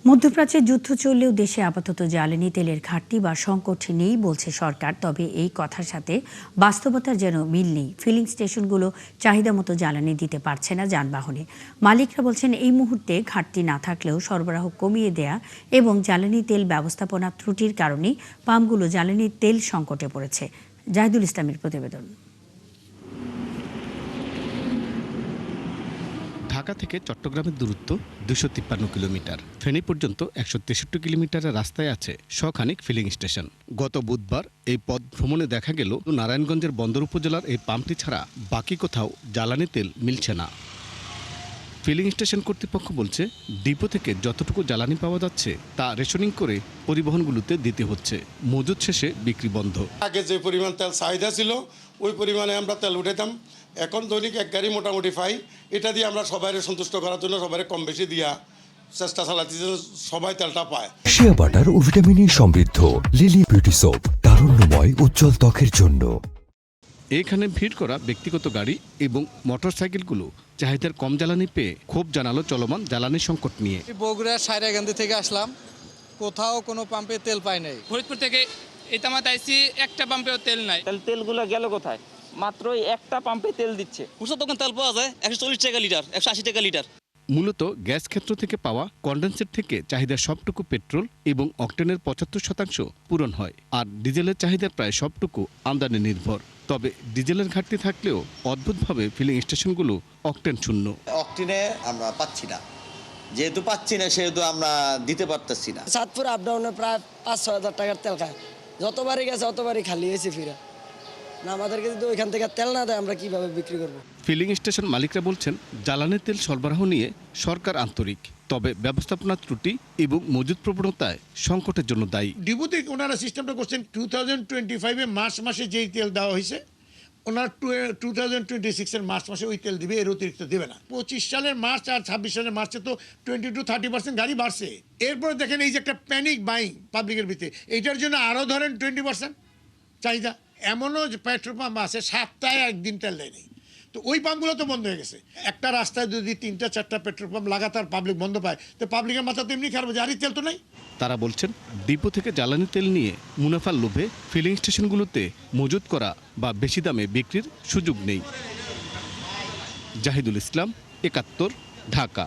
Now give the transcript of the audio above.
মধ্যপ্রাচ্যে যুদ্ধ চললেও দেশে আপাতত জ্বালানি তেলের ঘাটতি বা সংকট নেই বলছে সরকার। তবে এই কথার সাথে বাস্তবতার যেন মিল নেই। ফিলিং স্টেশনগুলো চাহিদা মতো জ্বালানি দিতে পারছে না যানবাহনে। মালিকরা বলছেন এই মুহূর্তে ঘাটতি না থাকলেও সরবরাহ কমিয়ে দেয়া এবং জ্বালানি তেল ব্যবস্থাপনা ত্রুটির কারণেই পাম্পগুলো জ্বালানি তেল সংকটে পড়েছে। জাহিদুল ইসলামের প্রতিবেদন। ঢাকা থেকে চট্টগ্রামের দূরত্ব 253 কিলোমিটার। ফেনী পর্যন্ত 163 কিলোমিটারের রাস্তায় আছে শখানিক ফিলিং স্টেশন। গত বুধবার এই পথ ভ্রমণে দেখা গেল নারায়ণগঞ্জের বন্দর উপজেলার এই পাম্পটি ছাড়া বাকি কোথাও জ্বালানি তেল মিলছে না। ফিলিং স্টেশন কর্তৃপক্ষ বলছে ডিপো থেকে যতটুকু জ্বালানি পাওয়া যাচ্ছে তা রেশনিং করে পরিবহনগুলোতে দিতে হচ্ছে। মজুদ শেষে বিক্রি বন্ধ। আগে যে পরিমাণ তেল চাহিদা ছিল ওই পরিমাণে আমরা তেল উঠাইতাম। এখন দৈনিক এক গাড়ি মোটামুটি পাই। এটা দিয়ে আমরা সবাই সন্তুষ্ট করার জন্য সবাই কম বেশি দিয়া চেষ্টা চালাচ্ছি যে সবাই তেলটা পায়। শিয়া বাটার ও ভিটামিন ই সমৃদ্ধ লিলি বিউটি সোপ, তারুণ্যময় উজ্জ্বল ত্বকের জন্য। এখানে ভিড় করা ব্যক্তিগত গাড়ি এবং মোটরসাইকেলগুলো চাহিদার কম জ্বালানি পেয়ে ক্ষোভ জানালো চলমান জ্বালানি সংকট নিয়ে। বগুড়া সায়রাকান্দি থেকে আসলাম, কোথাও কোনো পাম্পে তেল পাই নাই। ফরিদপুর থেকে ইতামাতে আইছি, একটা পাম্পেও তেল নাই। তেলগুলো গেল কোথায়? মাত্র একটা পাম্পে তেল দিচ্ছে। খুচরা দোকান তেল পাওয়া যায় 140 টাকা লিটার, 180 টাকা লিটার। মূলত গ্যাস ক্ষেত্র থেকে পাওয়া কন্ডেন্সেট থেকে চাহিদার সবটুকু পেট্রোল এবং অক্টেনের 75% পূরণ হয়, আর ডিজেলের চাহিদার প্রায় সবটুকু আমদানি নির্ভর। তবে ডিজেলের ঘাটতি থাকলেও অদ্ভুতভাবে ফিলিং স্টেশনগুলো অক্টেন শূন্য। অক্টেনে আমরা পাচ্ছি না, যেহেতু পাচ্ছি না সেহেতু আমরা দিতে পারতেছি না। চাঁদপুর আপ ডাউনে প্রায় 5-6 হাজার টাকার তেল খায়, যতবারই গেছে অতবারই খালি হয়েছে ফিরে না। আমাদেরকে যদি ওইখান থেকে তেল না দেয় আমরা কিভাবে বিক্রি করব? ফিলিং স্টেশন মালিকরা বলছেন জ্বালানি তেল সরবরাহ নিয়ে সরকার আন্তরিক, তবে ব্যবস্থাপনা ত্রুটি এবং মজুদ প্রবণতায় সংকটের জন্য দায়ী। ডিপোতে ওনারা সিস্টেমটা করছেন 2025-এ মার্চ মাসে যেই তেল দেওয়া হয়েছে ওনার 2026-এর মার্চ মাসে ওই তেল দিবে, এর অতিরিক্ত দেবে না। 25 সালের মার্চ আর 26 সালের মার্চে তো 20-30% গাড়ি বাড়ছে। এরপরে দেখেন এই যে একটা প্যানিক বাইং পাবলিকের ভিতরে, এইটার জন্য আরও ধরেন 20% চাহিদা। এমনও যে পেট্রোল পাম্প আছে সপ্তাহে একদিন তেল দেয় নেই, তো ওই পাম্পগুলো তো বন্ধ হয়ে গেছে। একটা রাস্তায় যদি 3-4টা পেট্রোল পাম্প লাগাতার পাবলিক বন্ধ পায় তো পাবলিকের মাথা তো এমনি খারাপ, জারি তেল তো নাই। তারা বলছেন ডিপো থেকে জ্বালানি তেল নিয়ে মুনাফার লোভে ফিলিং স্টেশনগুলোতে মজুত করা বা বেশি দামে বিক্রির সুযোগ নেই। জাহিদুল ইসলাম, 71, ঢাকা।